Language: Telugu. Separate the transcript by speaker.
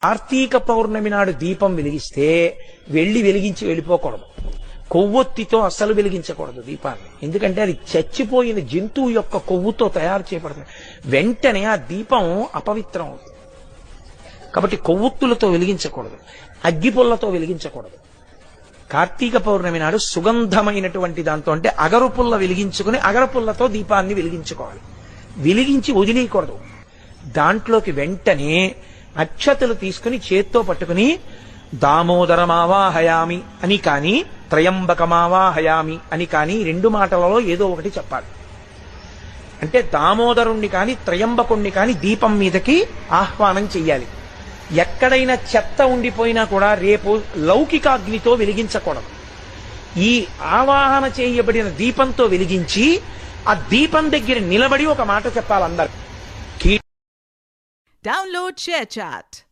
Speaker 1: కార్తీక పౌర్ణమి నాడు దీపం వెలిగిస్తే వెలిగించి వెళ్ళిపోకూడదు. కొవ్వొత్తితో అస్సలు వెలిగించకూడదు దీపాన్ని. ఎందుకంటే అది చచ్చిపోయిన జంతువు యొక్క కొవ్వుతో తయారు చేయబడుతుంది. వెంటనే ఆ దీపం అపవిత్రం అవుతుంది. కాబట్టి కొవ్వొత్తులతో వెలిగించకూడదు, అగ్గిపుల్లతో వెలిగించకూడదు. కార్తీక పౌర్ణమి నాడు సుగంధమైనటువంటి దాంతో, అంటే అగరుపుల్ల వెలిగించుకుని అగరపుల్లతో దీపాన్ని వెలిగించుకోవాలి. వెలిగించి వదిలేయకూడదు. దాంట్లోకి వెంటనే అక్షతలు తీసుకుని చేత్తో పట్టుకుని దామోదరమావాహయామి అని కానీ త్రయంబకమావాహయామి అని కానీ రెండు మాటలలో ఏదో ఒకటి చెప్పాలి. అంటే దామోదరుణ్ణి కాని త్రయంబకుణ్ణి కాని దీపం మీదకి ఆహ్వానం చెయ్యాలి. ఎక్కడైనా చెత్త ఉండిపోయినా కూడా రేపు లౌకికాగ్నితో వెలిగించకూడదు. ఈ ఆవాహన చేయబడిన దీపంతో వెలిగించి ఆ దీపం దగ్గర నిలబడి ఒక మాట చెప్పాలి అందరు.
Speaker 2: Download ShareChat.